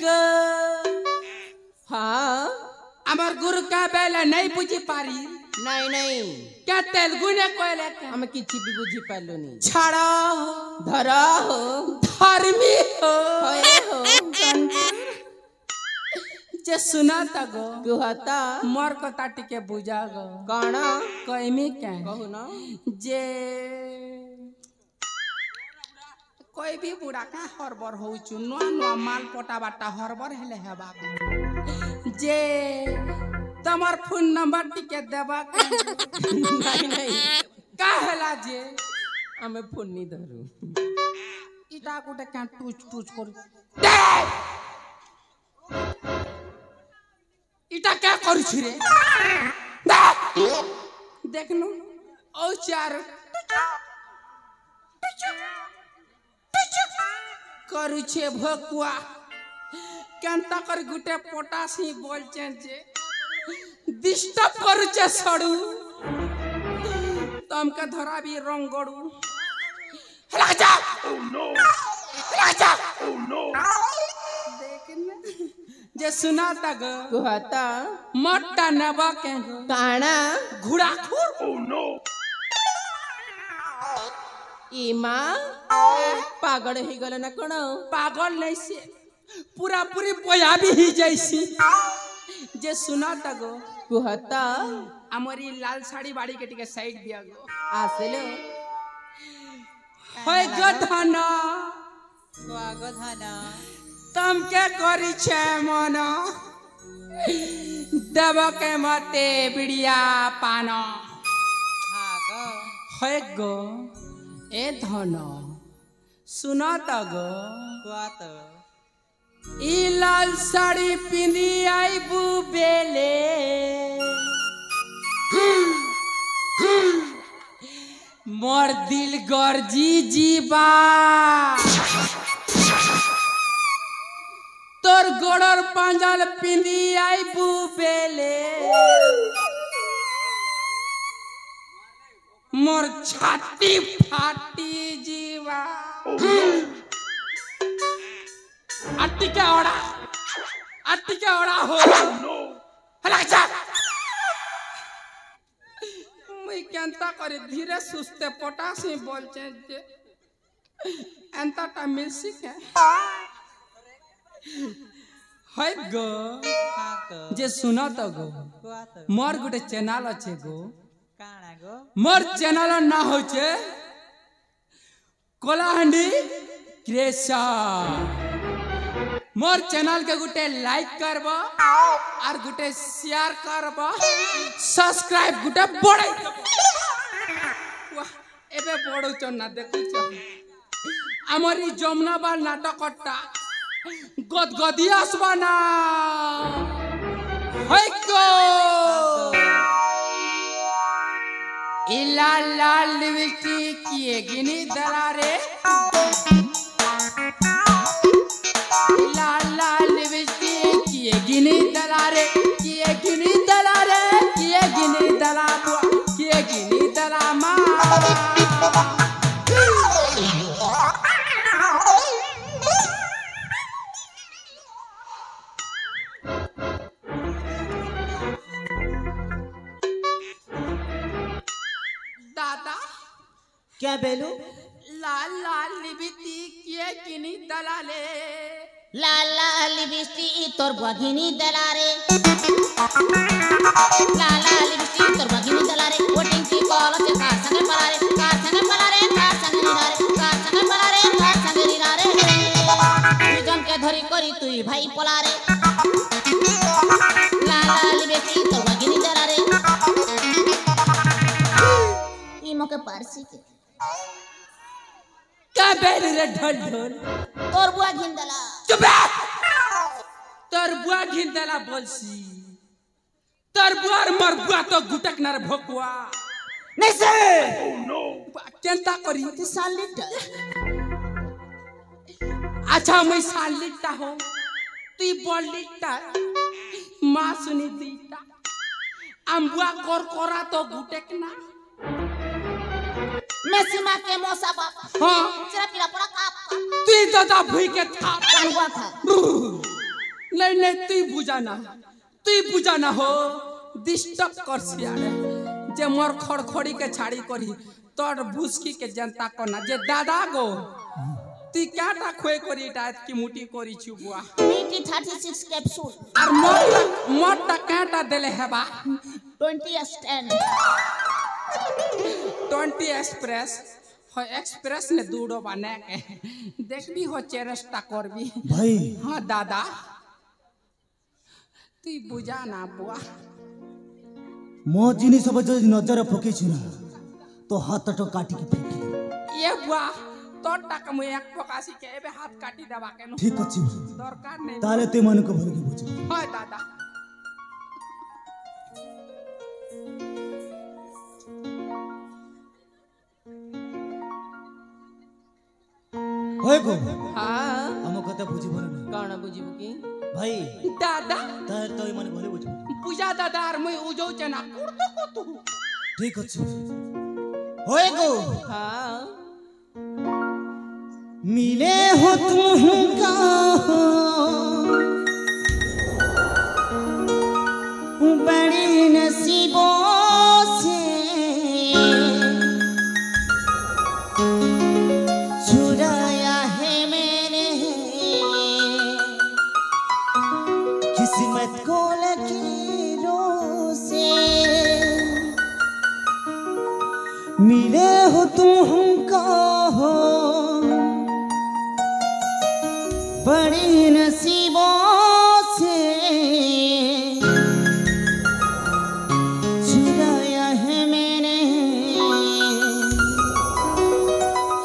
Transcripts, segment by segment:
गो हाँ अमर गुरु का बेले नहीं बुझी पारी नहीं नहीं क्या तेलुगु ने कोयले हमें किसी भी बुझी पालो नहीं छाड़ा धरा हो धर्मी हो होए हो जे सुना तगो कुहता मोर को ताटी के बुझा गो कौन कहमी क्या कहू ना जे कोई भी बुढ़ा का हरबर हो नुआ नुआ माल पोटा बाटा हरबर हेले है बाबू जे तमर फोन नंबर टिके देबा नहीं नहीं का हेला जे हमें फोन नहीं धरू इटा गुटे क्या टूच टूच कर इटा क्या करू छी रे देखनु ओ चार करू छे भकुआ केनता कर गुटे पोटासी बोल जे डिस्टर्ब करू छे सड़ू तम के धरा भी रंग गड़ू हला जा ओह नो हला जा ओह नो देखन जे सुना तक कुहता मोटा नबा के काना घुड़ा खुर ओह नो इमा पागल ही गल ना कौन पागल नहीं से पूरा पूरी बोया भी ही जैसी जे सुना तगो कुहता हमारी लाल साड़ी बाड़ी के टिके साइड दिया गो आसलो होय गधना स्वागत तम के करी छे मन देव के मते बिड़िया पाना होय गो ए धन सुना तगो ई लाल साड़ी पिंदी आई बेले मोर दिल गर्जी जीवा तोर गोड़र पांजल पिंदी आई बेले मोर छाती फाटी जीवा अट्टी के ओड़ा हो हला जा मैं केंता करे धीरे सुस्ते पोटासी बोल जे एंता टा म्यूजिक है गो जे सुना तो गो मोर गुटे चैनल अच्छे गो मोर चैनल ना हो चे कोलाहंडी क्रिएशन मोर चैनल के गुटे लाइक करबो और गुटे शेयर करबो सब्सक्राइब गुटे बड़े वाह एबे बड़ो चन्ना देखु छ हमरी जमुनाबाल नाटकटा गदगदियास बना हैको इला लाल लिपस्टिक किए गिनी दरारे लाल लाल लिपस्टिक किए गिनी दलारे किए गिनी दलारे किए गिनी दला किए गिनी दला माँ दादा क्या बेलू लाल लाल लिपस्टिक किए गिनी दलाले लाल लाल लिपस्टिक तोर बगिनी दलारे लाल लाल लिपस्टिक तोर बगिनी दलारे वोटिंग की कॉल से कार संगे पलारे कार संगे पलारे कार संगे निरारे कार संगे पलारे कार संगे निरारे जम के धरी करी तुई भाई पलारे लाल लाल लिपस्टिक तोर बगिनी दलारे ई मोके पारसी के क्या बेल रे ढोल ढोल तोर बुआ घिंदला चुप तोर बुआ घिंदला बोलसी तोर बुआ मर बुआ तो गुटक नर भोकुआ नहीं से केंता करी तू साल लिटा अच्छा मैं साल लिटा हो तू बोल लिटा माँ सुनी दीटा अम्बुआ कोरा तो गुटक ना मेसीमा के मोसा बाप हाँ तेरा पीला पड़ा काप तू दादा भूई के था कानुआ था नहीं तुई बुझाना हो डिस्टर्ब कर सियारे जे मोर खड़खड़ी के छाड़ी करी तोर भूसकी के जनता कोना जे दादा गो ती काटा खोए करी टाइट की मुटी करी छु बुआ मीठी 36 कैप्सूल और मोटा काटा देले हेबा 20 स्टैंड 20 एक्सप्रेस हो एक्सप्रेस ने दूड़ो बने के देखबी हो चेरस्टा करबी भाई हां दादा तू बुझा ना बुआ मो जिनिस सब जो नजर पके छुना तो हाथ तो काटी के फेंकी ये बुआ तो टक मु एक पकासी के एबे हाथ काटी देबा के नो ठीक अछि दरकार नहीं ताले ते मन को भर के बुझ हां दादा होय को हाँ हम कते बुझी भर कौन बुझिबु की भाई दादा तार तो मन भले बुझ पूजा दादा और मैं उजो जना कुर्तो को तू ठीक अछि होय को हाँ मिले हो तुम का बड़ी नसीबों से छुड़ाया है मैंने किस्मत को लकीरों से मिले हो तुम का बड़ी नसीबों से छुड़ाया है मैंने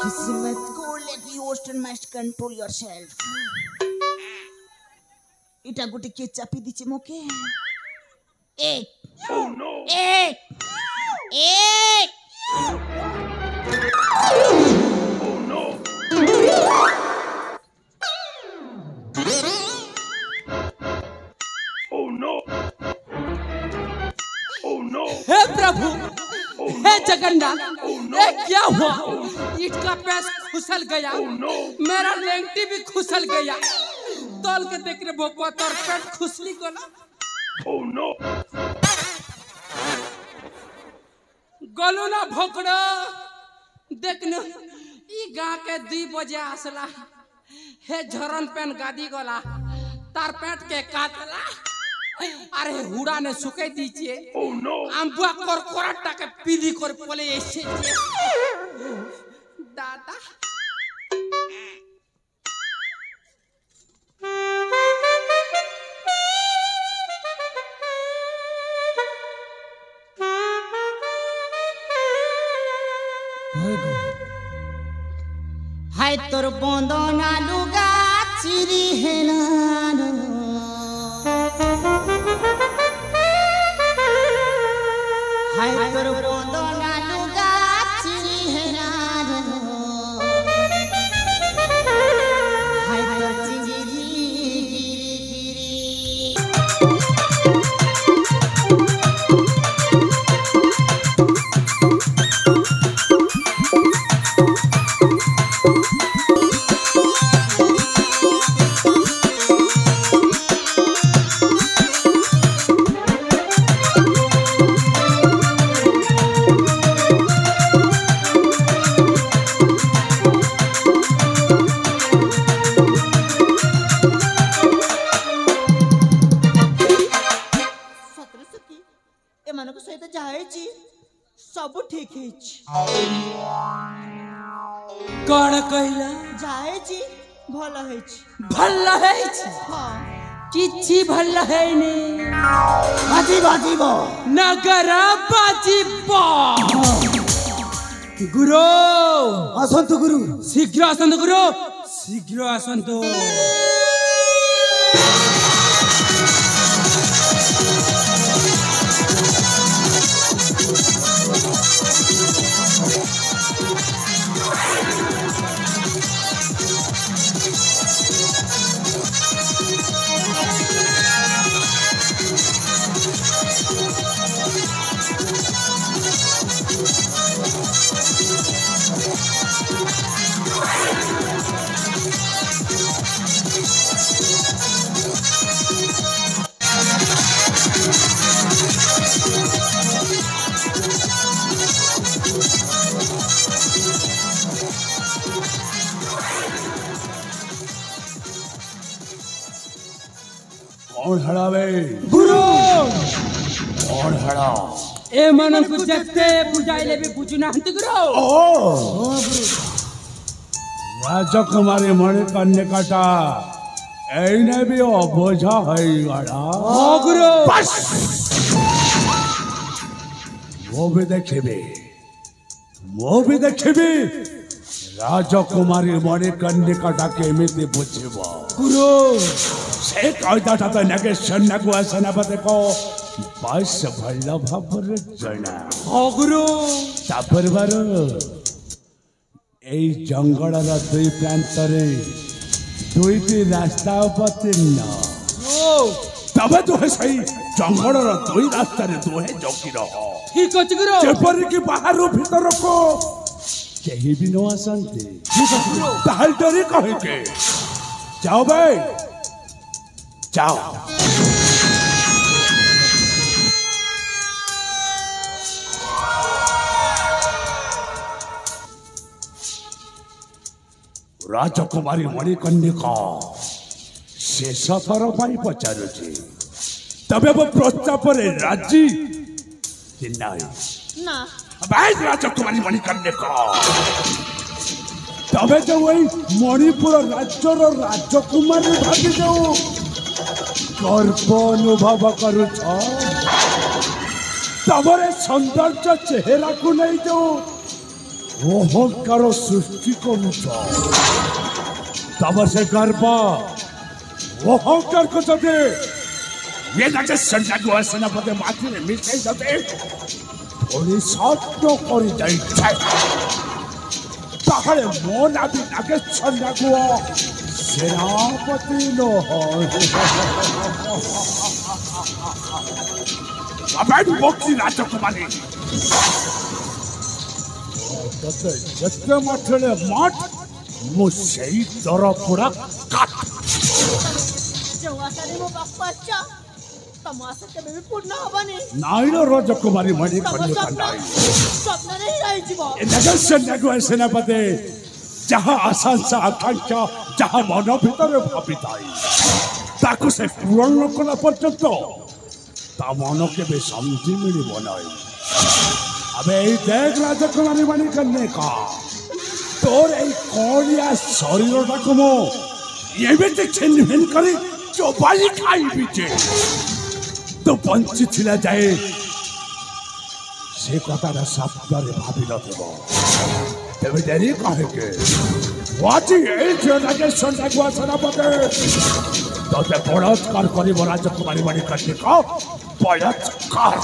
किस्मत को let you must control yourself इटा गोटे के चापी दीचे मोके एक एक हे प्रभु हे जगन्नाथ ये क्या हुआ ईट का पैस खुसल गया मेरा लेंटी भी खुसल गया तोल के देख रे भोपा तोर पेट खुसली को ना गलो ना भोकड़ो देख न ई गा के 2 बजे आसला हे झरन पेन गादी गला तार पेट के काटला अरे हुड़ा ने सुके दीजिए आंबुआ कोरकोरटा के पीली कर पोले ऐसे दादा हाय तोर बंदना लुगा चिरी है नानो हाय तोर बंदना लुगा चिरी है नानो हाय तोर चिंगिरी सब ठीक है कौन कहला जाए जी भला है भल्ला है हाँ किछि भल्ला है ने बाजी बाजी बो नगर बाजी बो गुरु असंत गुरु शीघ्र आसंत गुरु शीघ्र आसंत कौन हड़ावे गुरु कौन हड़ा ए मन को जत्ते बुझाइले भी बुझना हंत गुरु ओ राजकुमारी मणिकर्णिकाटा एने भी अबोझा है गड़ा ओ गुरु बस वो भी देखिबी राजकुमारी मणिकर्णिकाटा केमिति बुझिबो गुरु से कहता तो नागेश्वर नागुआ सेनापति को बस भल भाव जना ओ गुरु तापर बार এই জঙ্গলর দুই প্রান্তরে দুইটি রাস্তা অবতীর্ণ তবে তুহে সেই জঙ্গলর দুই রাস্তারে দুহে জগি রহ ঠিক আছে গুরু যেপরিকি বাহারু ভিতরকু কেহি ବି ନ ଆସନ୍ତି ତାହେଲେ ଡରି କହିକେ ଯାଅ ଭାଇ ଯାଅ राजकुमारी मणिकर्णिका शेष थर पाई पचारुची तबे वो प्रस्ताव राजी ना भाई राजकुमारी मणिकर्णिका तबे जो वही मणिपुर राज्यर राजकुमारी भागी जाऊ गर्व अनुभव करुछ तबरे सौंदर्य चेहरा को नहीं जाऊ अहंकार सृष्टि करुछ तब से गर्व अहंकार को जदे ये जाके संजागुआ सेनापति माथि में मिलते जदे थोड़ी सत्य करी जाई ताहले मो नाबी नागे संजागुआ सेनापति नो अबे बक्सी राजकुमारी तते जत्ते मठले मठ मु सेई दर पुरा काट जवासारी मो बाप्पाचा तमाशा केबे भी पूर्ण हबनी नाइलो राजकुमारी मणिकर्णिका नाइ स्वप्न नहीं रही जीव ए नगेश्वर नागुआ सेनापति जहाँ आकांक्षा आकांक्षा जहाँ मन भीतर भाविताई ताकु से पूर्ण कला पर्यंत ता मन के बे समझी मिली बनाई अबे देख राजकुमारी मणिकर्णिका तोर এই কড়িয়া শরীরটাকে মো এবেতে ছিনভিন করে চোবাই খাইবি যে তো বঞ্চি ছিলা যায় সে কথাটা শব্দরে ভাবি নথিব তেবে দেরি কাহেকে ওয়াচি এই জনাকে সন্ধ্যাগুয়া সেনাপতি তোতে বলাৎকার করিব রাজকুমারী মণিকর্ণিকা বলাৎকার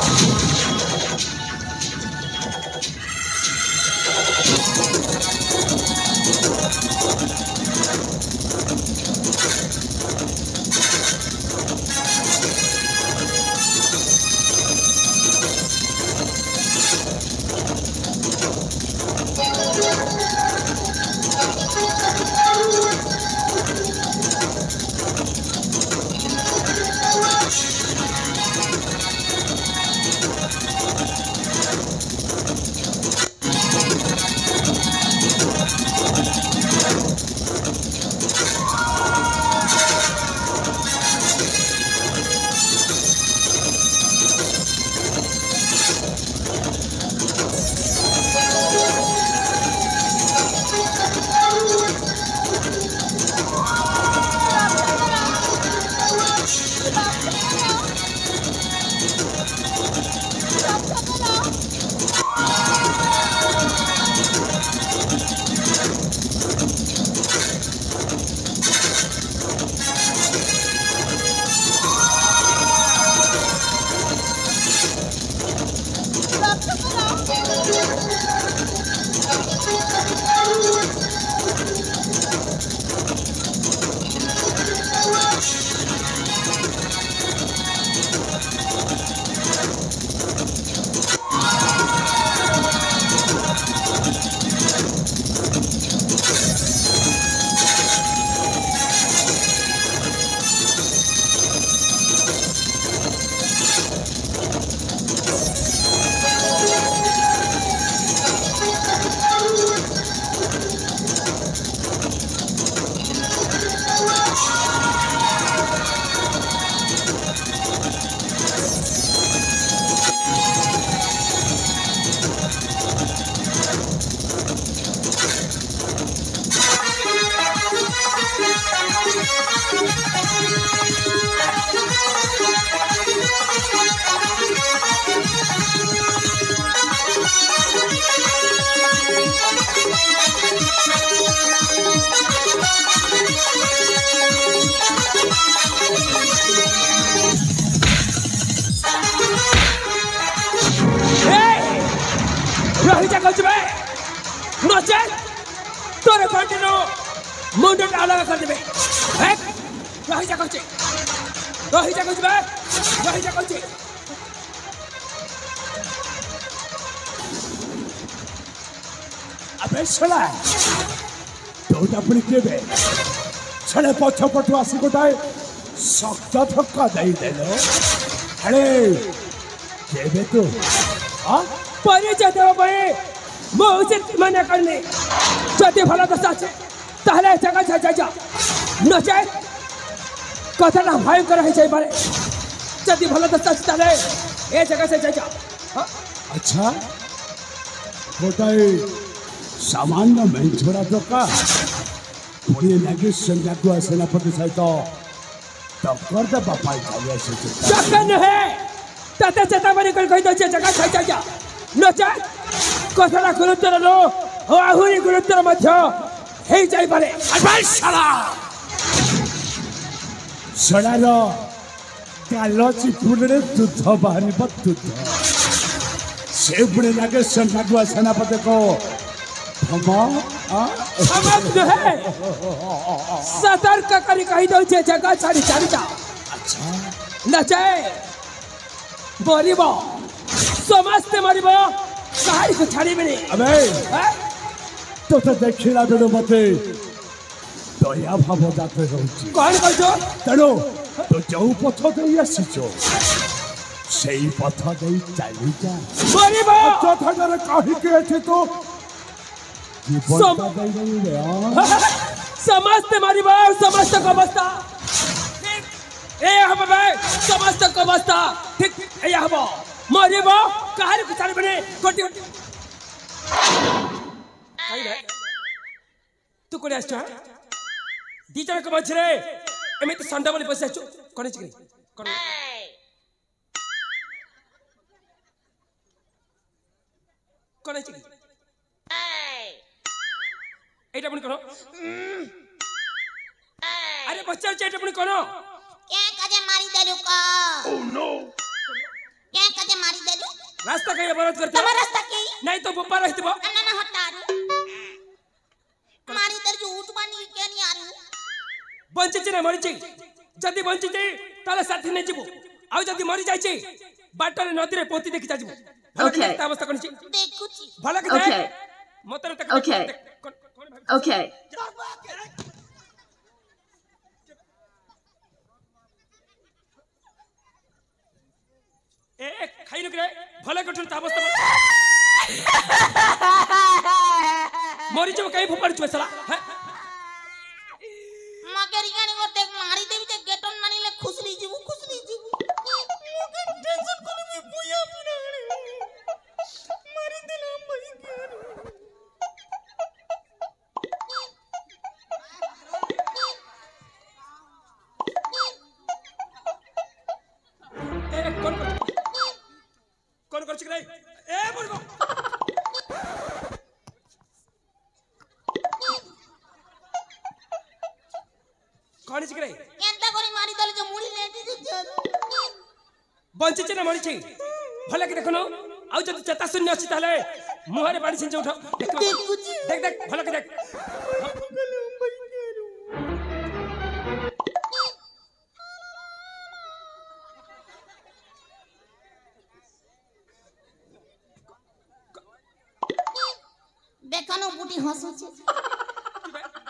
रही जा बे नचे तोरे कंटिन्यू मुंड अलग कर देबे रही जा बे रही जा अबे सला तो अपनी केबे छड़े पछ पटु आसी गोटाए सख्त धक्का दे देलो अरे केबे तो हां परिचय देव भाई मो उचित मना करने जति भला दशा छे ताहले जगह जा जा नचे कथना भयंकर है जाई बारे जति भला दशा छे ताहले ए जगह से जा अच्छा गोटाए सामान्य में छोड़ा तो का पुणे लगे संज्ञा को सेनापति सहित टक्कर दे बापाई चालिया से चकन है तते चेतावनी कर कहि दे जगह छाई जा नचे कथना गुरुतर लो आहुरी गुरुतर मध्य हे जाई पारे अरे साला सड़ारो गालो चिपुड़े दूध बाहरी दूध से पुणे लगे संज्ञा को सेनापति को समझ है सतर्क करी कहि दो जगह छाड़ी जा अच्छा नचे बोलिबो समस्त मरिबो काहे को छाड़ी बिनी अबे तो देखिला बेलो मते दया भाव जाते रहउची कौन कहजो तेणु तो जो पथ दे आसीचो सेई पथ दे चली जा बोलिबो चौथारे काहे के अछि तो समस्त मरिबो समस्त को अवस्था ए हबे समस्त को अवस्था ठीक ए हबो मरिबो काहे को छाड़ी बिनी कोटी काई रे तू कोने आछा दीजन को मछरे एमिति संडा बोली बस आछो कोने चिकरी कोने कोने चिकरी एटा पुनी करो अरे बच्चा एटा पुनी करो क्या कजे मारी देलु का ओह नो क्या कजे मारी देलु रास्ता कहीं अवरोध करते तमा रास्ता की नहीं तो बुप्पा रहतिबो ना हटारू मारी तर जो उठ बानी के नहीं आरू बंचिचे ना मरिचे जदी बंचिचे ताले साथी नै जिबो आउ जदी मरि जाइचे बाटरे नदी रे पोती देखि जाजिबो ओके अवस्था कोन छि देखुची भला के ओके मतरे तक ओके ओके ए खाइनु करे भला कठन अवस्था मरि जब कहीं फुपड़ छु साला मगेरी गानी गोटे मारी देबी ते गेटन मानिले खुसली जीवु मगे टेंशन कोनी में बुया पुराणे मारी देला मई ए कौन कर छिक रे ए बोलबो कौन छिक रे केंता कोनी मारी देले जो मुड़ी लेटी जे बंचिचे ना मरि छि भला के देखनो आउ जदी चेता शून्य अछि ताले मुहरे पानी छिंचे उठो देख देख भला के देख देखनो बूटी हंसुची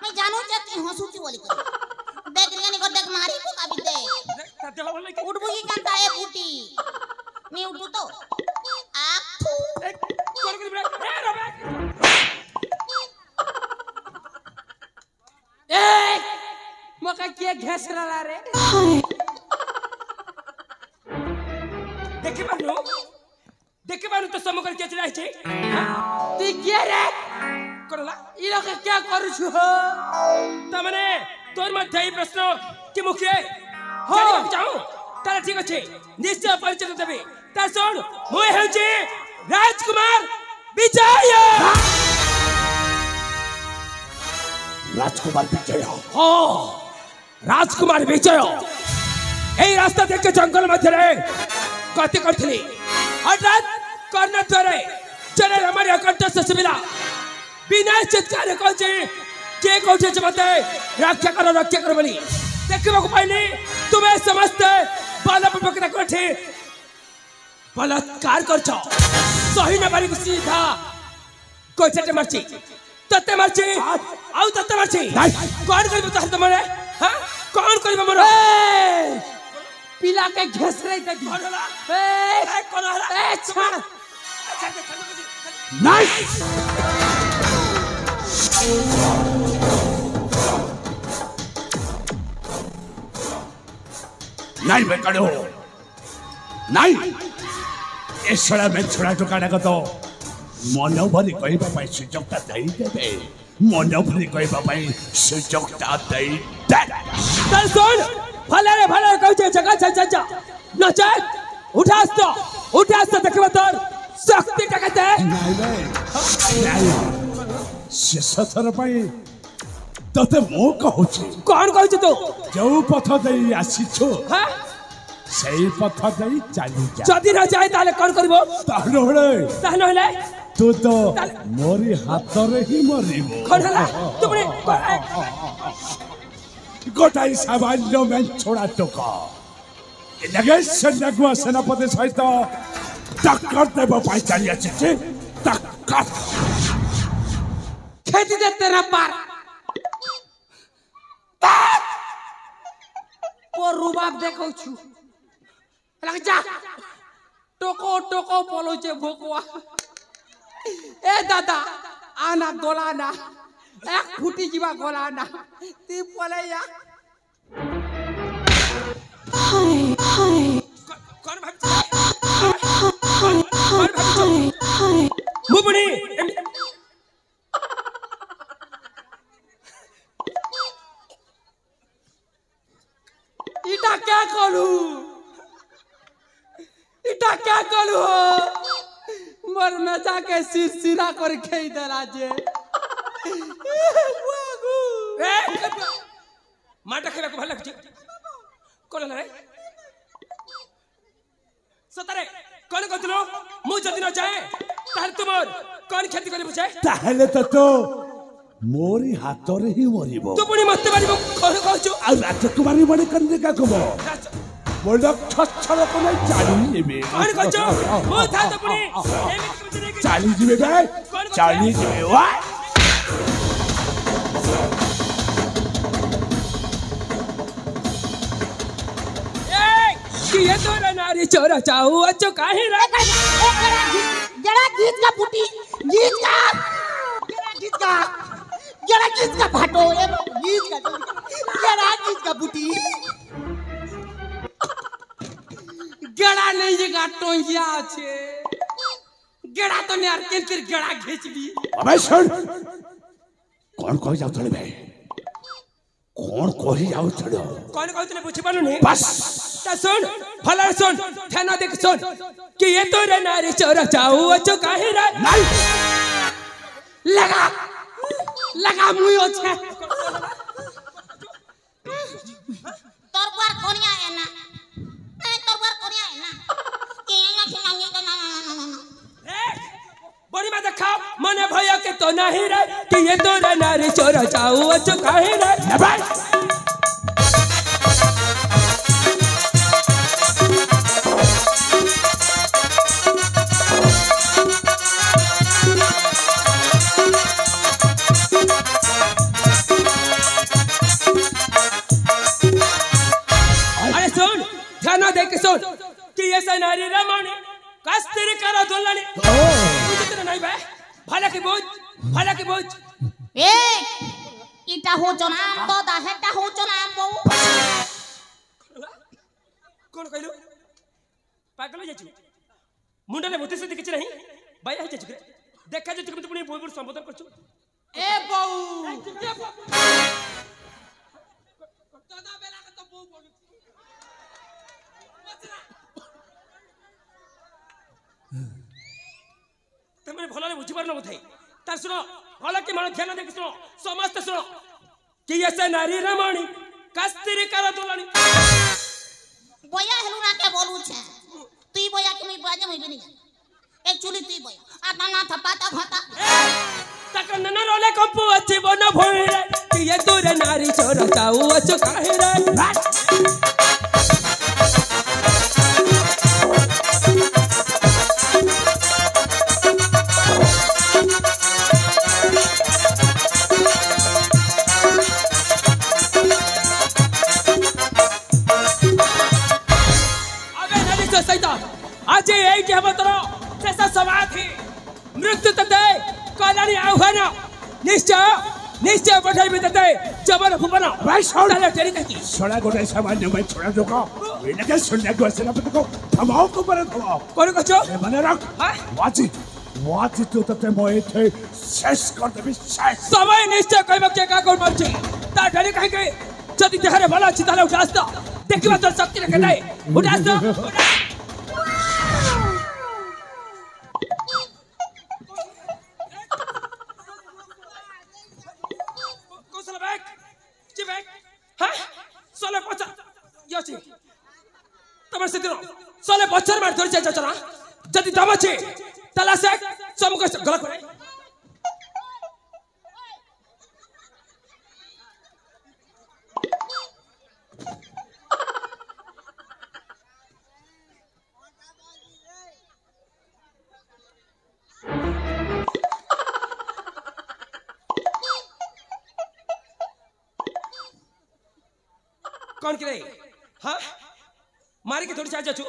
मैं जानू चाहती हंसुची बोली कर देख लियानी को देख मारी को काबी दे देख भला के उठबो की कांता है बूटी नी उठू तो आप थू कौन कर रे ए रबे ए मका के घेसराला रे देखे बानु तो समकर के चला छै ती के रे करला ई लोग क्या करू छु हो तमने तोर मध्य ई प्रश्न कि मुख्य हो जाऊ तारा ठीक अछि निश्चय परिचय देबे ता सुन मोय हेउछि राजकुमार विजय राजकुमार विजय हो राजकुमार विजय ए रास्ता देख के जंगल मध्य रे कथि करथली हठात कर्ण द्वारे चले हमारे अकंठ से मिला बिना चित्कार कौचे के कौचे चमते रक्षा करो बोली देखो को पहले तुम्हें समझते बाला पकड़ा कोठे बलात्कार करछो सही न बारी सीधा कोई चटे मरची तते मरची आउ तते मरची कौन करबो तहर तमरे हां कौन करबो मरो पिला के घेस रही थे ए कौन हला ए छाड़ नाइस नहीं बेकड़ो नहीं ए सड़ा में छोड़ा टुकाड़ा को तो मन भरी कहबा पई सुजोगता देई देबे मन भरी कहबा पई सुजोगता देई दे चल सुन भले कहछे जगह जा न चाहे उठास तो देखबो तोर शक्ति टकते नहीं शेष थर पई तते मो कहूची कौन कहछ तू जो पथ देई आसीछो हां सेई पथ देई चली जा जदी न जाए ताले कौन करबो ताहले तू तो मोरी हाथ रे ही मरिबो कौन हला तुमने गोटाई सामान्य में छोड़ा टोका लगे सन्नगुआ सेनापति सहित टक्कर देव पाई चली आछे टक्कर खेती दे तेरा पार और रुबाब देखो छु लग जा टोको बोलो छे भोकवा ए दादा आना गोलाना एक फुटी जीवा गोलाना ती बोले या कौन मुबनी इटा क्या करू मोर में जाके सिरा कर खेई दला जे ए माटा खेला को भला ठीक कोन रे सतरे कौन कहतलो मु जदी न जाए तार तुमर कौन खेती करे बुझे ताहले तो मोरी हाथ रे ही मरिबो तू पुनी मते मारिबो कौन कहछु आ राजकुमारी बने करने का कबो बोलक छछल को नहीं चाली जेबे कौन कहछु मु था तो पुनी एमे चाली जेबे बे चाली जेबे वा कि ये तो नारी चोरा चाहू अच्छो काहे रे जरा गीत का फुटी जरा गीत का फाटो ए गीत का फुटी गेड़ा नहीं ये टोंगिया छे गेड़ा तो ने यार केंतिर गेड़ा घिचबी अबे सुन कौन कहि जाउ थड़े बे कौन कहि जाउ थड़ो कौन कहतले बुझि पानु नहीं बस ता सुन भला सुन ध्यान देख सुन कि ये तो नारी चोरा चाहू अच्छो काहे रे नहीं लगा मुयो छे तोर पर कोनिया है ना नहीं तोर पर कोनिया है ना केंगा खिलांगे ना बड़ी बात खाओ मने भैया के तो नहीं रे कि ये तो नारी चोरा चाहू अच्छो काहे रे भाई अरे सुन ध्यान देख सुन कि ये नारी रमणी कस्तरी करो दुल्हनी बुझते नहीं बे भला की बोझ ए इटा हो जनाम तो दाहेटा हो जनाम बो कौन कहलु पागल हो जाछु मुंडले मुते से किछ नहीं बाया हो जाछु देखा जे तुम पुनी बोल संबोधन करछु ए बऊ दादा बेला के तो बऊ बोलु तमे भला बुझि पार न बथाई तार सुनो भला के मन ध्यान देख सुनो समस्त सुनो कि ऐसे नारी रमणी कस्तरी करो दुल्हनी बोया हेलु ना के बोलू छे तुई बोया के मैं बाजे मैं नहीं ए चुली ती बय आता ना थपाता घाता तक नन रोले कंपू अच्छी बना भोई रे कि ये तोरे नारी छोरा चाऊ अच्छो काहे रे आज यही के बतरो जैसा समाधि मृत्यु तते कल्याणी आह्वान निश्चय निश्चय बढ़ाई भी तते जबर भुवन भाई छोड़ चले तेरी कही छोड़ा गोटे सामान्य मैं छोड़ा जोगा इनके सुनने को सेनापति को थमाओ को पर थमाओ कोन कछो मने रख वाची वाची तो तते मोए थे शेष कर दे शेष समय निश्चय कहबक के का कोन मरछि ता ढली कहि के जदि देहरे भला अछि ताले उठास्ता देखिबा तो शक्ति रखे नाही उठास्ता बच्चर मार धरी चला चला जदि दम अछि तला से समक गलत करे कौन करे हां मारी के थोड़ी चार्ज जाचू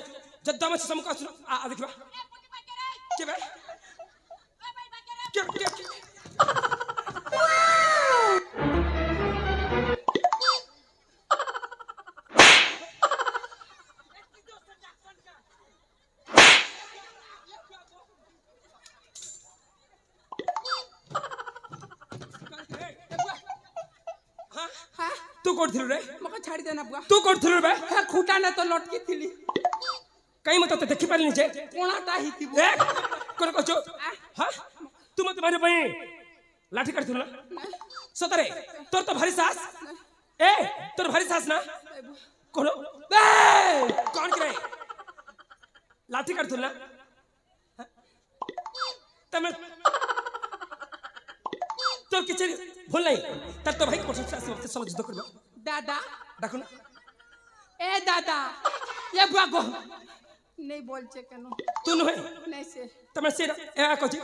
जद्दा में समका सुन आ देखबा के बे के तू कोड थिलु रे मका छाड़ी देना बुआ तू कोड थिलु बे हे खूटा ने तो लटकी थिली कहीं मत देखि पारली जे कोणाटा ही थी ए कोन कछो हां तू मत मारे पई लाठी काट थिलु सतरे तोर तो भारी सास ए तोर भारी सास ना कोन ए कौन करे लाठी काट थिलु तमे तोर किछ भूल नहीं तर तो भाई कोशिश से वक्त समझ दो करबो दादा देखो ना ए दादा ये बुआ को नहीं बोल छे कनो तू न है नहीं से तमे से ए कछि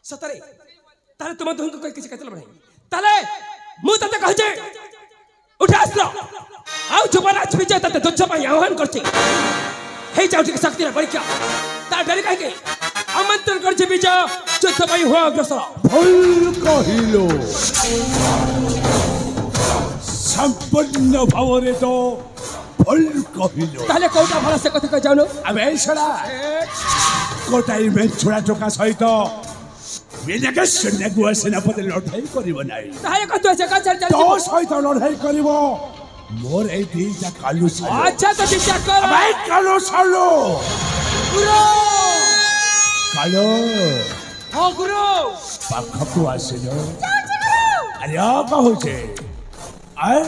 सतरे ताले तुम दोन को किछ कहतल बने ताले मु तते कहजे उठास्त्र आउ जुबराज विजय तते दुच्छ पई आह्वान करछि हे जाउटी के शक्ति रे परीक्षा ता डरी काहे के आमंत्रण करछि विजय युद्ध पई हो अग्रसर भूल कहिलो संपन्न भावरे तो भूल कहिलो ताले कोटा भला से कथा कह जानो अबे छड़ा कोटाई में छोड़ा चोका सहित विनके सुन्ने गुआ सेनापति लड़ाई करिवो नाही ताले कतो से का चल तो सहित लड़ाई करिवो मोर ए दीटा कालू से अच्छा तो चिंता कर भाई कालू सालो गुरु कालो हां गुरु पाखकु आसिलो अरे आ कहू छे आय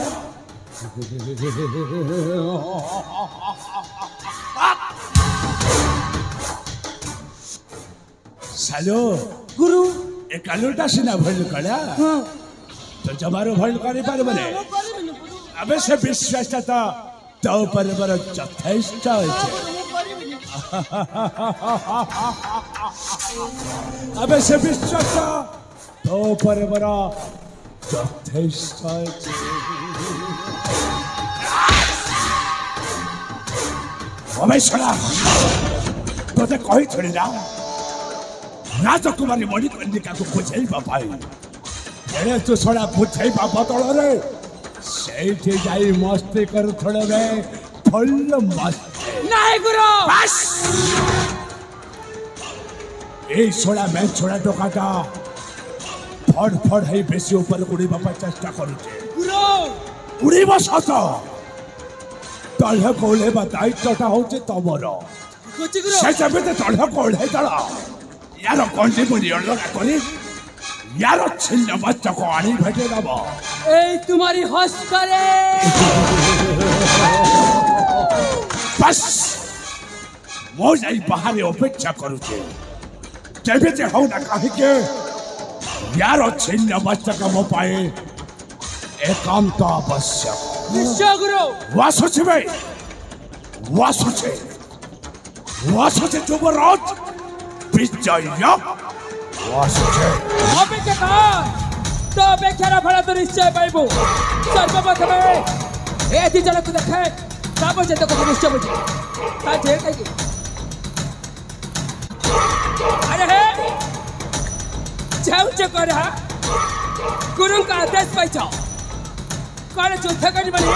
सालो गुरु ए कालूटा सिना भल कला तो जमारो भल करि पारबने अबे से विश्वास तो पर यथेष्ट अछि अबे से विश्वास तो पर यथेष्ट अछि अबे छोड़ा तो ते कहि छोड़ी ना राजकुमारी मणिकर्णिका को बुझाई पाई एरे तो छोड़ा बुझाई बदल रे सेठी जाई मस्ती कर थोड़े रे फुल मस्त नहीं गुरु बस ए छोड़ा मैं छोड़ा टोकाटा फड़ फड़ है बेसी ऊपर उड़ी बापा चेष्टा करूचे गुरु उड़ी बस सत तळह कोले दायित्वटा होचे तमर कोची गुरु से जबे तळह कोले तळा यार कोंडी मुनि अलगा करी यार छिन्न मत को आनी भेटे दबो ए तुम्हारी होश करे बस मो जाई बाहर अपेक्षा करूचे जेबे जे हो ना कहि के यार छिन्न मस्तक मो पाए एकांत आवश्यक निश्चय गुरु वासुचे जुबराज विजय वासुचे अपेक्षा तो अपेक्षार फल तो निश्चय पाइबू सर्वप्रथमे एति जनक देखे ताप जे तो निश्चय बुझे ता जे कहि अरे हे जाऊ कर गुरु का आदेश पाइछ कौन युद्ध कर बने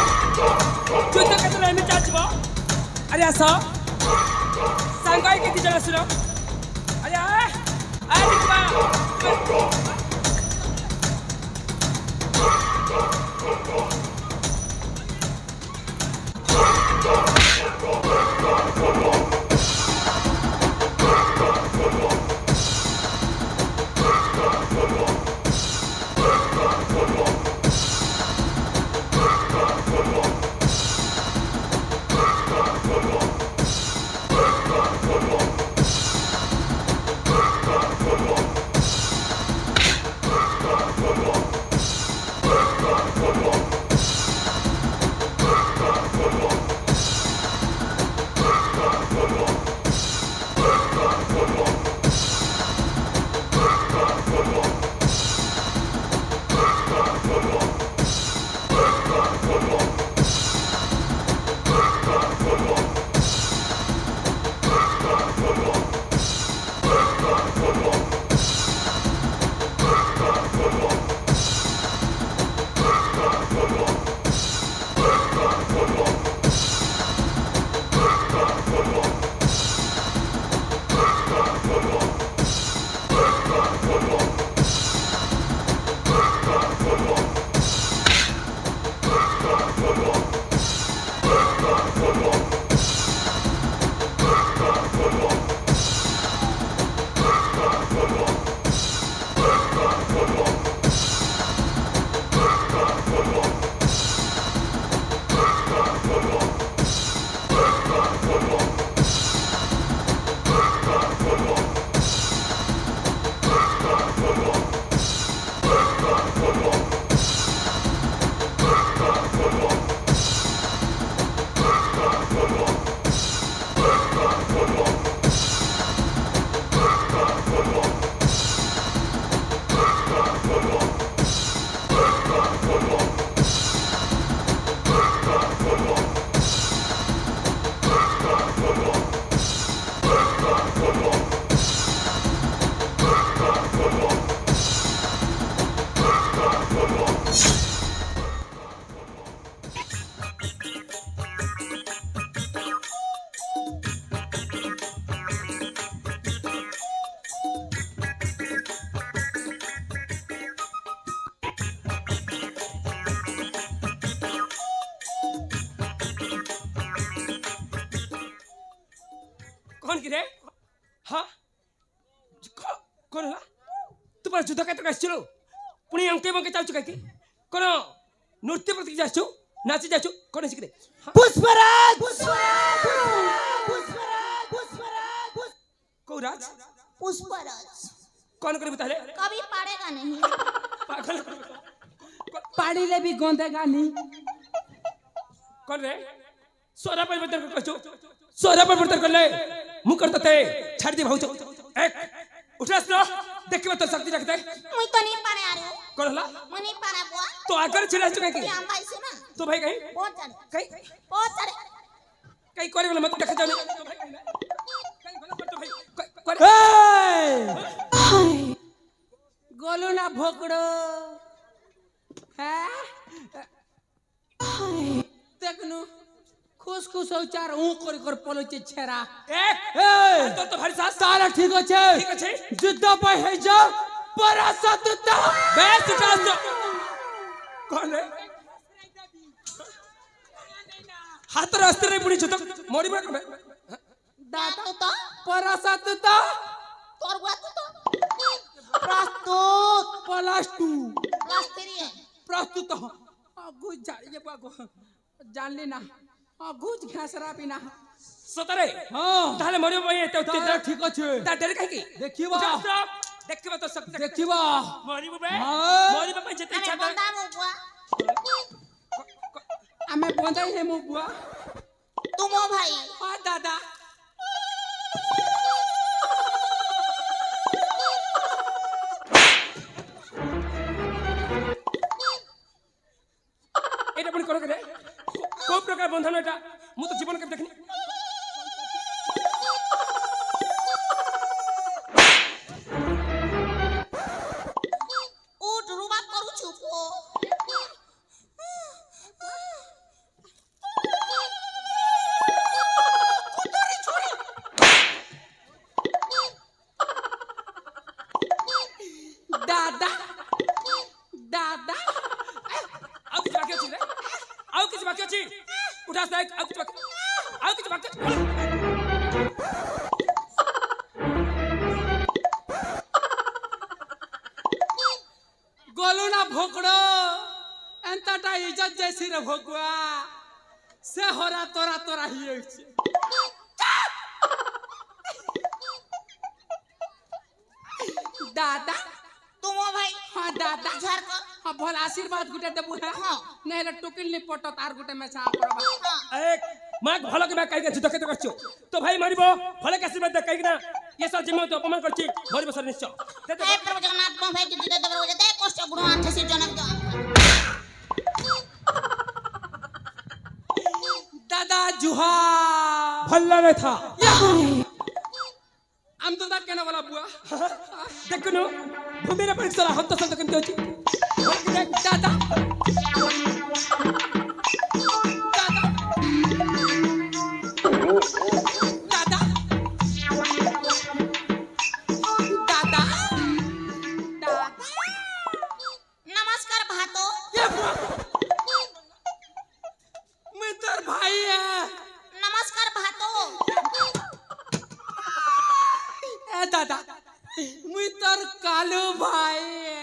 युद्ध केतले में चाचबो अरे आस सांगाई के जरा सुनो अरे आ निकवा कौन की रे हाँ कौन होला तुम्हारा जुद्ध का तो कैसे चलो पुणी अंके बंके चालू चुका की कौन नृत्य प्रति जाचु नाची जाचु कौन सीख दे पुष्पराज कौराज पुष्पराज कौन करे बता ले कभी पड़ेगा नहीं पागल पाड़ी ले भी गोंदेगा नहीं कौन रे सोरा परिवर्तन कर कचो सोरा परिवर्तन कर ले मुंह करता थे छाड़ दे भाऊ एक उठा सुनो देख के तो शक्ति रखते मुई तो नहीं पारे आ रही हूं कौन होला मुई नहीं पारा बुआ तो आकर छिड़ा चुका की हम भाई सुना तो भाई कहीं बहुत चढ़े कहीं बहुत चढ़े कहीं करे वाला मत देखा जाने तो भाई कहीं भला कर तो भाई करे गोलू ना भोकड़ो है देखनु खुश खुश उचार ऊ कर पलो छेरा एक तो भाई साथ तारा ठीक আছে ठीक আছে যুদ্ধ পাই হই যা পরাশতুতা बेस्ट उठास कौन है हाथ रास्ते रे पुणी जुतो मोड़ी में दादा तो পরাশতুতা तोर बुआ तो प्रस्तुत পলাষ্টু रास्ते रे प्रस्तुत আগু জানিয়ে পাগো জানলি না ঘুচ ঘাসরা বিনা ସତରେ ତାହେଲେ ମରିବ ପାଇଁ ଏତେ ତାହେଲେ ଠିକ ଅଛି ତା ଡେରି କାହିଁକି ଦେଖିବା ଦେଖିବା ତ ଶକ୍ତି ଦେଖିବା ମରିବ ବେ ମରିବ ପାଇଁ ଯେତେ ଇଚ୍ଛା ବନ୍ଦା ମୋ ବୁଆ ଆମେ ବଞ୍ଚାଇ ହେ ମୋ ବୁଆ ତୁ ମୋ ଭାଇ ହଁ ଦାଦା এটা পুଣି କଣ କରେ କୋଉ ପ୍ରକାର ବନ୍ଧନ ଏଟା ମୁଁ ତ ଜୀବନ କେବେ ଦେଖିନି ଉଠ ରୁବା କରୁଛୁ ପୋ ଦାଦା ଦାଦା ଆଉ କିଛି ବାକି ଅଛି ରେ ଆଉ କିଛି ବାକି ଅଛି ଉଠା ସାଇକ୍ ଆଉ କିଛି ବାକି ଅଛି গলু না ভোকড় এন্তাটা ইজ্জত জেসি রে ভগুয়া সে হরা তোরা তোরা হিয়েছে দাদা ତୁ ମୋ ଭାଇ হ্যাঁ দাদা ଝାର କର হ্যাঁ ভাল আশীর্বাদ গুটে দেবু হ্যাঁ হ্যাঁ। নেহলে টুকিল নি পট তার গুটে মেছা করবা এক মাক ভালো কে কাই যুদ্ধ ক্ষেত্র করছো তো ভাই মারিব ভালো কে আশীর্বাদ দে কাই না ये सब जिम्मे तो अपमान करछि मरिब सर निश्चय हे प्रभु जगन्नाथ ମୋ ଭାଇ ଯଦି ଦେ ଦେବ ଯେତେ କଷ୍ଟ ଗୁଣ ଆଠେ ଜନକ দাদা জুহা भल्ला रे था আম তো দা কেন বলা বুয়া देखनु भूमिरे परीक्षा हंत संत केमति होछि দাদা দাদা দাদা দাদা नमस्कार भातो मैं तेर भाई है नमस्कार भातो ए दादा मैं तेर कालू भाई है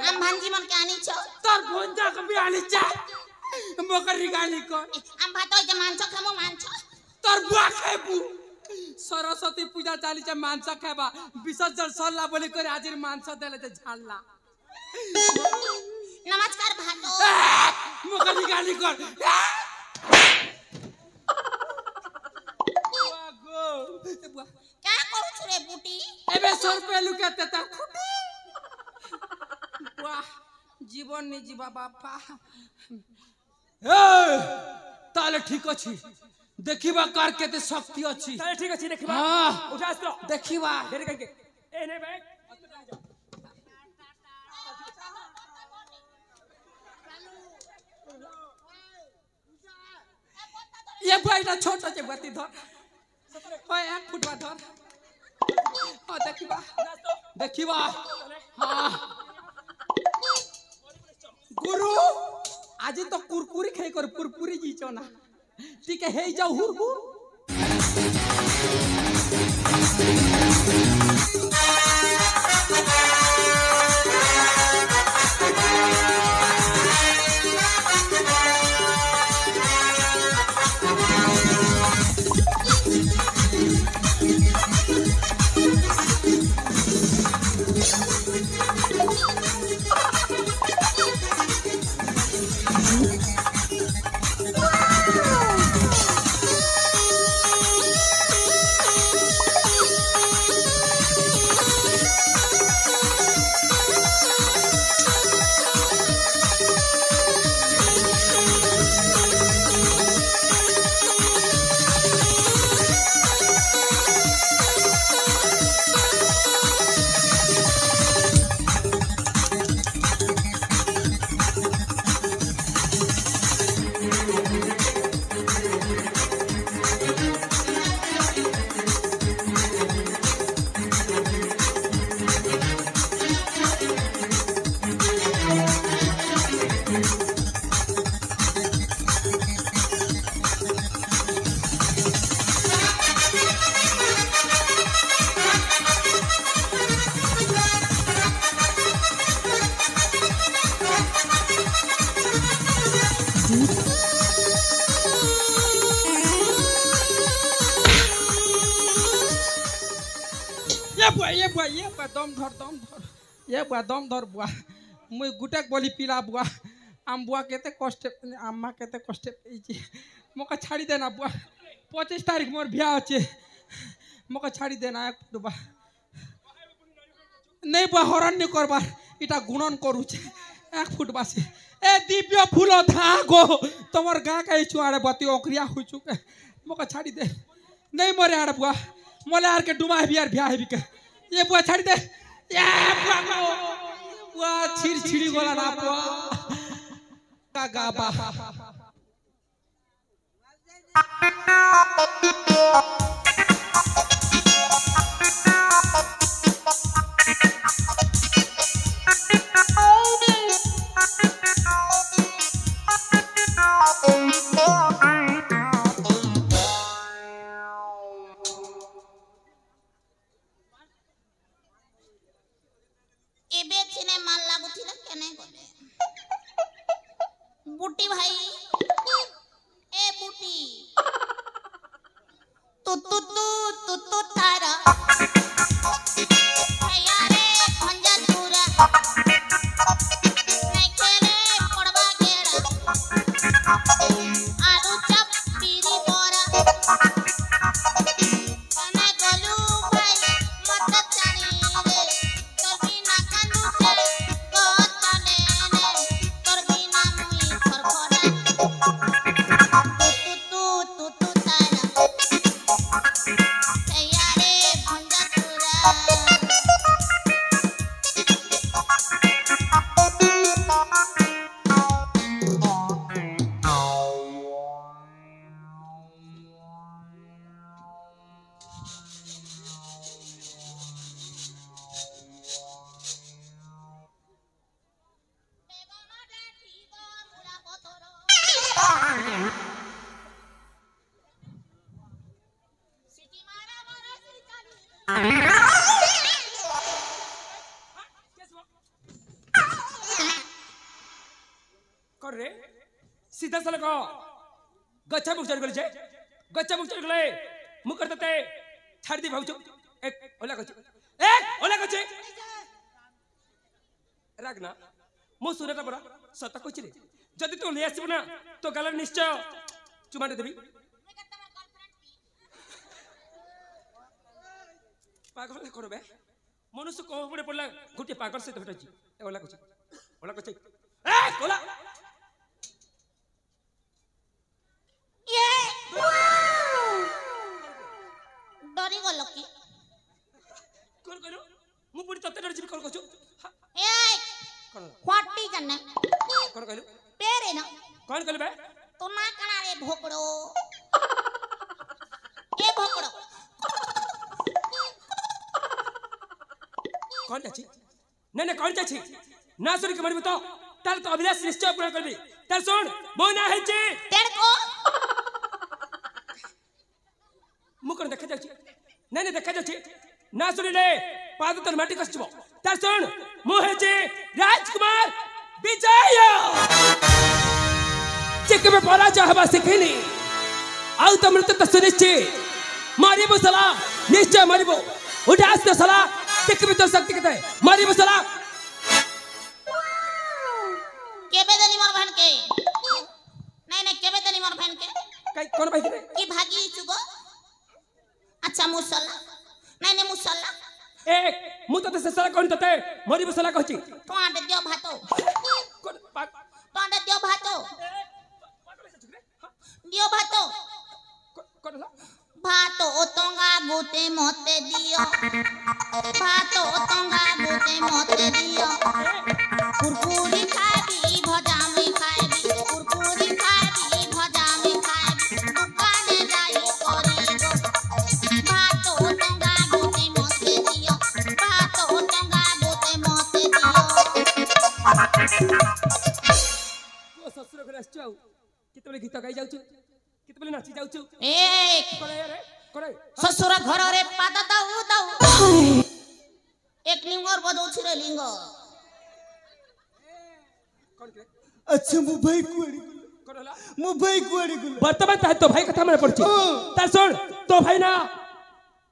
हम भांजी मन के आनी छ तेर भोंजा को भी आनी चा मकरी गाली को हम भातो जे मांस खामो मांस तेर बुआ खेबू सरस्वती पूजा चाली चे मांस खेबा विसर्जन सरला बोली करे आज मांस देले ते झाड़ला नमस्कार भातो मकरी गाली कर क्या करू छु रे बुटी एबे 100 रुपया लुकाते तार खुटी वाह जीवन नि जीवा बापा ए ताले ठीक अछि देखिबा कार केते शक्ति अछि ताले ठीक अछि देखिबा हां उठा अस्त्र देखिबा देरी करके ए ने भाई ये भाईटा छोटा छे बत्ती धर ओए 1 फुटवा धर हां देखिबा देखिबा हां गुरु आज तो कुरकुरी खाई कर पुरपुरी जीचो ना ठीक है हे जाऊ हुरहु दम ये बुआ दम धर बुआ मुई गुटे बोली पिला बुआ आम बुआ केते कष्ट अम्मा केते कष्ट पेची मोका छाड़ी देना बुआ 25 तारीख मोर बियाह अच्छे मोका छाड़ी देना एक बुआ नहीं बुआ हरण नहीं करबार इटा गुणन करूचे 1 फुट बासी ए दिव्य फूल था गो तमर गाँ का चुआड़े बती ओकरिया हो चुके मोका छाड़ी दे नहीं मरे आड़ बुआ मोले आर के डुमा है बियार बियाह है बिके ये बुआ छाड़ी दे ये बुआ छिड़ छिड़ी गोला ना बुआ का गाबा बुटी भाई ए बुटी तू थारा यारे खंजा चूरा नहीं खेले पड़वा गेड़ा आलू चप पीरी बोरा कने गलू भाई मत जानी रे तोर बिना कानू से कहतने ने तोर बिना मुई फरफरा तू तारा यारे खंजा चूरा कर रे सीधा सा लगा गच्छा बुक चढ़ गले गच्छा बुक चढ़ गले मुख करते छाड़ दी भाऊचो एक ओला गच्छे रागना मो सुरेटा बरा सता कोछि रे जदी तू ले आसीब ना तो गाल निश्चय चुमा दे देबी पागल करो बे मनुष्य को पड़े पड़ला गोटे पागल से भेटछि ओला गच्छे ए ओला डरी गल की कोन करो मु पुरी तत्ते डर जीव कोन कहछु ए व्हाटी जन्ने कोन कहलु पेरे ना कोन कहलु बे तो ना कना रे भोकड़ो ए भोकड़ो कोन जाछि ने कोन जाछि ना सुन के मरबी तो तार तो अभिलाष निश्चय पूरा करबी तार सुन मो ना है छी तेर को मुकर देखा जाछि ने देखा जाछि ना सुनिले पाद तर माटी कष्टबो तार सुन मो है छी राजकुमार विजय चिक में पराजय हवा सिखिनी आउ त मृत्यु त सुनिश्चित मारिबो सला निश्चय मारिबो उठास त सला चिक में तो शक्ति कते मारिबो सला केबे देनी मोर बहन के नहीं केबे देनी मोर बहन के कई कोन भाई के की भागी चुगो अच्छा मुसल्ला नहीं मुसल्ला एक मु तो से सला कोन तते मरिबो सला कहछि तो आंडे दियो भातो कोन तो आंडे दियो भातो दियो भातो कोन भातो ओतंगा गोते मोते दियो भातो ओतंगा गोते मोते दियो कुरकुरी खाबी भजा में खाबी कुरकुरी खाबी भजा में खाबी दुकाने जाई करी भातो ओतंगा गोते मोते दियो भातो ओतंगा गोते मोते दियो ओ ससुर घर आछौ कितबेले गीत गाई जाउछु कितबेले नाची जाउछु एक करे ससुर घर रे पादा दाऊ दाऊ एक लिंगर बदौ छिरे लिंग कोन के अच्छा मु भाई कुआड़ी कोनला मु भाई कुआड़ी गुल वर्तमान ता तो भाई कथा मन पड़छि ता सुन तो भाई ना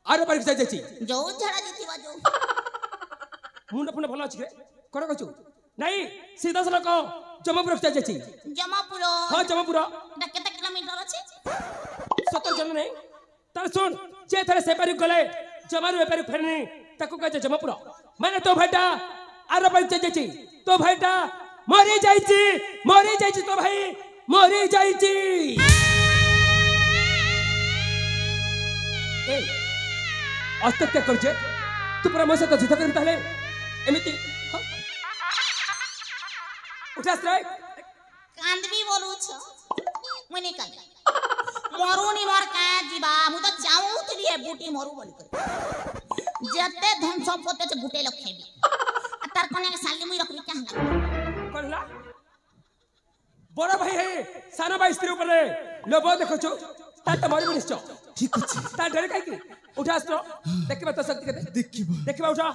आरे पर जाई जाछि जो झड़ा जति बाजो मुंड फुंड भल अछि कोन कहछु नहीं सीधा सलक जमपुर चल जाछि जमापुर हां जमपुर एटा केते किलोमीटर अछि 70 जन नहीं तार सुन जे थरे सेपारी गले जमारू एपारी फेरनी ताको कह जमपुर माने तो भाईटा आर पर चल जाछि तो भाईटा मरी जाइछि तो भाई मरी जाइछि ए अस्तत्य करछे तू पूरा मसे तो जित करन ताले एमिति उठा स्ट्राइक कांदबी बोलू छ मने कांद मरुनी मार का जीवा मु तो चाहूतली है बूटी मरु बोली कर जते धन संपत्ति से गुटे लखेबी तार कने के साली मुई रखबी क्या कहला बड़ा भाई है साना भाई स्त्री ऊपर लोभ देखो छु ता त मरि निश्चय ठीक अछि ता डरे काई की उठा स्ट्रो देखिबा तो शक्ति के देखिबा उठा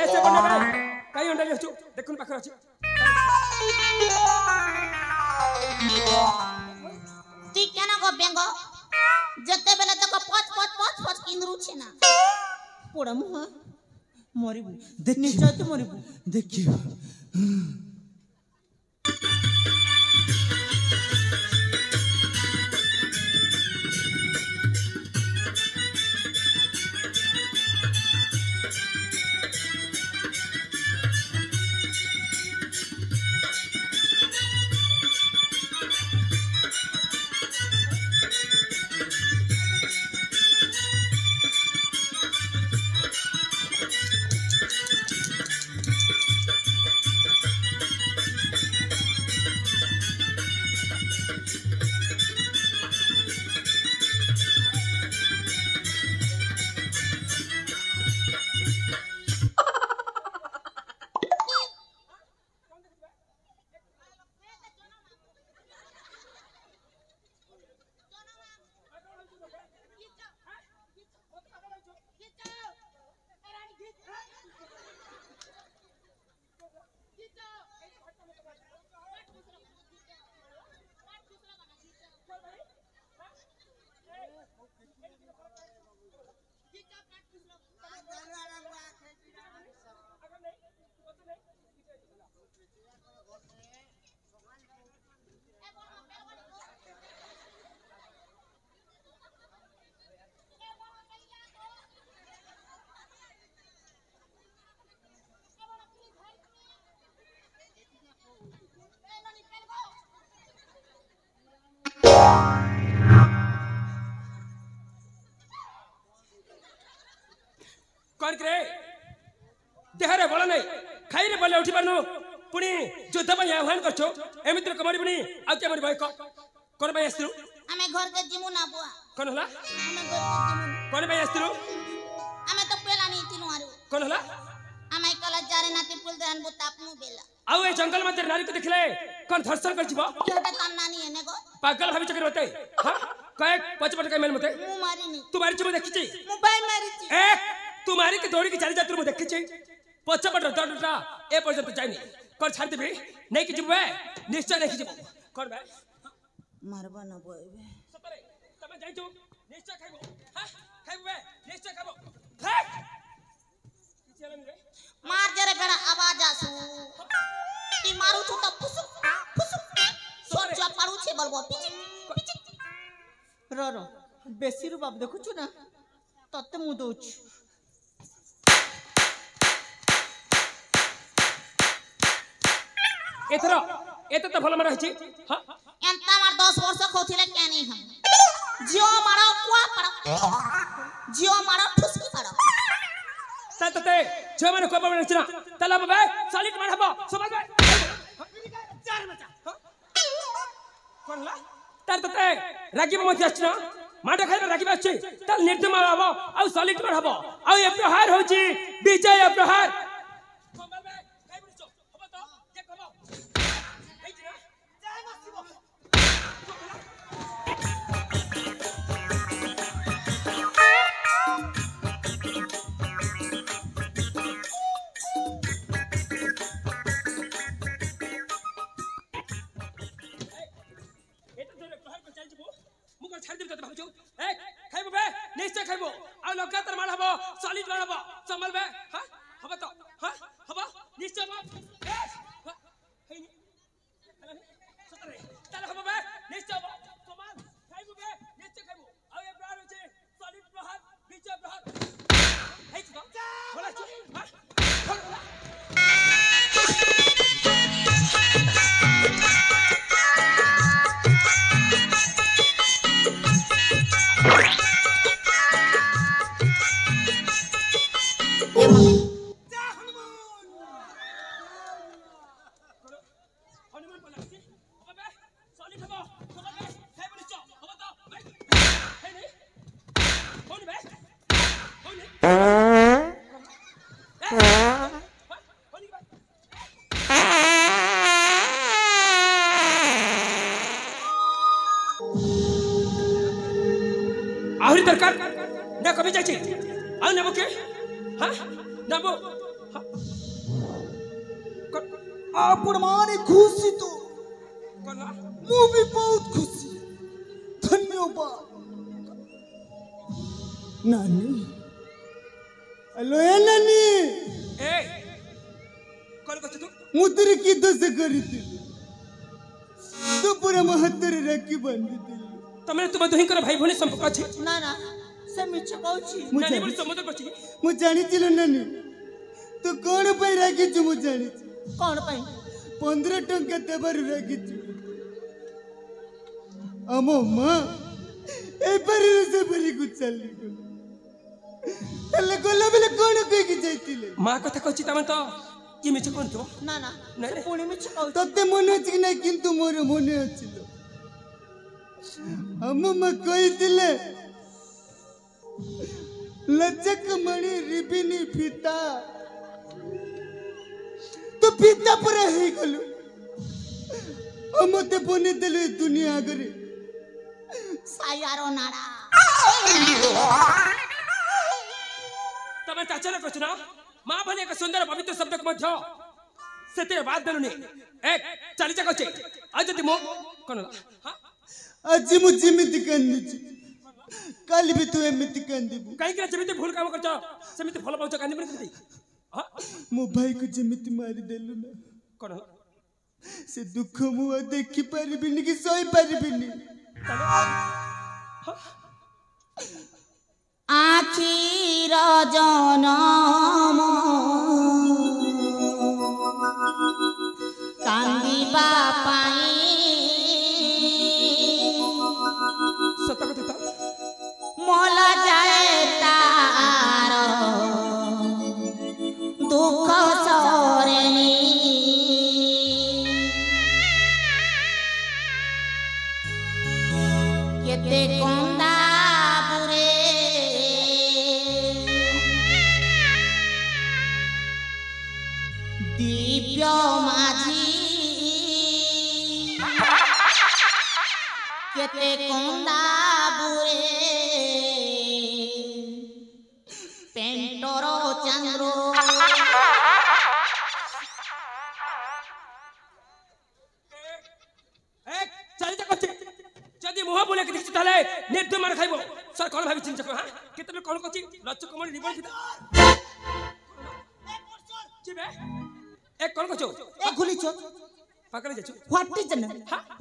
ऐसे बने काई अंडा लेछु देखुन पाखर अछि ती केना गो बेंगो जते बेले तक पच किंदरू छे ना पोड़ा मुहा मरिबू निश्चय तो मरिबू देखियो कौन करे देहरे बल नहीं खाई रे बले उठी पारनु पुणी युद्ध में आह्वान करछो एमित्र कमरी पुणी आ के मरी भाई कोन भाई आस्तिरु हमें घर के जिमु ना बुआ कोन हला हमें घर के जिमु कोन भाई आस्तिरु हमें तो पेला नहीं तिनु आरु कोन हला हमें कला जारे नाती पुल देन बु तापनु बेला आउ ए जंगल में तेरे नारी को देखले कोन धर्षण कर जीवो केटा तन नानी एने गो पागल भाभी चकर होते हां कय पचपट के मेल मते मु मारी नहीं तू मारी छ देखि छी मोबाइल मारी छी ए तू मारी के दौड़ी के चली जात देखि छी पचपट दडटा ए पर्यंत जाइनी कर छाड़ देबे नहीं कि जीवबे निश्चय नहीं जीवो कोन भाई मारबा न बोइबे सतरे तमे जाई जो निश्चय खाइबो हां खाइबे निश्चय खाबो भाग चलन रे मार जरे बेड़ा आवाज आसु ती मारू छु त फुसुक फुसुक सोच पारू छे बलबो पिचिक रो बेसी रू बाप देखु छु ना तते मु दोछ एथरो एते तो भल मार हिची हां एंता मार 10 वर्ष खोथिले केनी हम जियो मारो कुआ पड़ो जियो मारो ठुसकी पड़ो तते जो माने को बने छिना तला बे सॉलिड मार हबो समझ बे चार मचा कोनला तार तते रागी मत आछना माडे खाइबे रागी आछि तल निर्दय मार हबो आ सॉलिड मार हबो आ ए प्रहार होची विजय प्रहार समझ बे खाइ बुझो हबो तो जे हबो आई छिना चार मसिबो छाड़ देब त भाबछु ए खाइबो बे निश्चय खाइबो आ लगातार मार हबो सॉलिड मार हबो संभल बे हां हबो तो हां निश्चय ताले हम बे निश्चय समान खाइबो बे निश्चय खाइबो आ ए प्रहार होचे सॉलिड प्रहार विजय प्रहार हे छ बोला छ आहरी दरकार ना कमी जाइए आ नबो के हां नबो आपण माने खुशी तो कोला मु भी बहुत खुशी धन्यवाद नानी हेलो ए नानी ए कौन कहते तू मुद्र की दस करी थी तो पूरा महत्तर राखी बांधी थी तमने तुम दोहिंकर भाई भोनी संपर्क अछि ना ना से मिछ कहूची नानी बोली समुद्र पछि मु जानी चिलो नानी तो कौन पे राखी छु मु जानी कौन पई 15 टंका देबार राखी छु अमो मां ए परी से परी कुछ चली हेले गोला बेले कौन कहि कि जाइतिले मां कथा कहछि तमन तो कि मिछ कोन तो ना ना नहीं, से पुणी मिछ कहूची तते मन अछि कि नहीं किंतु मोर मन अछि अम्मा कहि दिले लचक मणि रिबिनी फीता तो फीता पर हे गलु हमते बने देले दुनिया आगरे सायारो नाड़ा तमे चाचला कहछ ना मां भने एक सुंदर पवित्र शब्द को मध्य सेते बात देलुनी एक चली जा कहछ आज जति मो कोन हां आज मु जिमिति कांदी काली भी तू एमिति कांदीबु काई के जेमिति भूल काम करछ सेमिति फल पाउछ कांदी बने कथि हां मो भाई को जिमिति मारी देलु ना कोन से दुख मु देखि परिबिनी कि सही परिबिनी आखिर जनम कांदिबा पाई सत कथा मोल जाए तार दुख सरेनी केते कंदा बुरे दिव्य माझी केते कंदा बुरे पेंटरो चंद्रो एक चली जा कहछ जदी मोह बोले कि दिख ताले निर्दय मार खाइबो सर कोन भाबी चिंता हां केते कोन कहछि लच्च कमल रिबन फिता चिबे एक कोन कहछो ए गुली चो पकड़ जाछु what is the name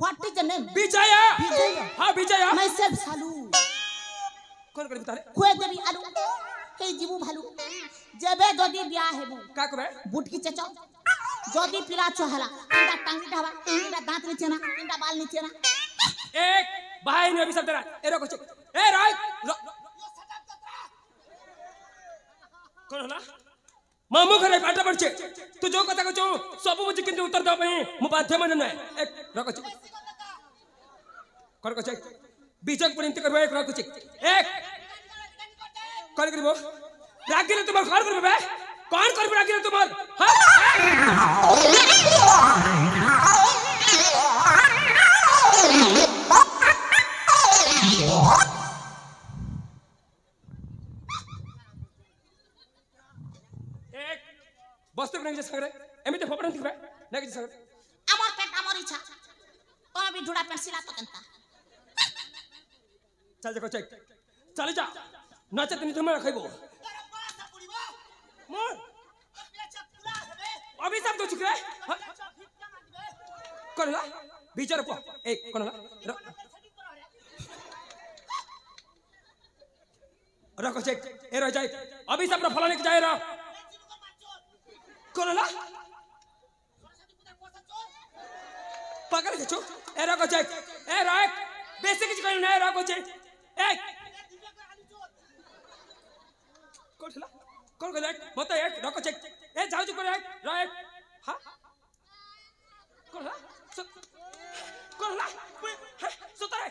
what is the name Vijaya Vijaya. हां विजया माय सेल्फ सालू कोन कर ताले खोए देबी आलू हे जीवू भालू जेबे जदी बिया हेबू का करे बुटकी चचा जदी पिला चहला इंदा टांगी ढाबा इंदा दांत नीचे ना इंदा बाल नीचे ना एक भाई ने अभी सब तेरा ए रो कहछ ए राय कोन हला मामू घरे पाटा पड़छे तू जो कथा कहछो सब बुझ किंतु उत्तर द पई मु बाध्य मन नै एक रो कहछ कोन कहछ बीजक परिणति करबो एक रो कहछ एक कोन करबो रागिले तुम घर करबो बे कौन करबो रागिले तुम हां एक बस्तु नहीं सगरे एमिते फोपड़न थिबे नहीं सगरे अमर पेट अमर इच्छा तमे भी ढुड़ा पेंसिला तो केनता चल जा चल चल जा नचत नि तुम खाइबो मोर অভিশাপ দଉଛି কে কোনলা বিচার কো এই কোনলা रखो चेक ए रह जाए अभी सब फल लेके जाए रहा कौन ला पागल के चो ए रखो चेक ए राइट बेसिक कुछ कहना है रखो चेक ए कौन ला कौन को देख मत एक रखो चेक ए जाओ चुप रह राइट हां कौन ला सुतर है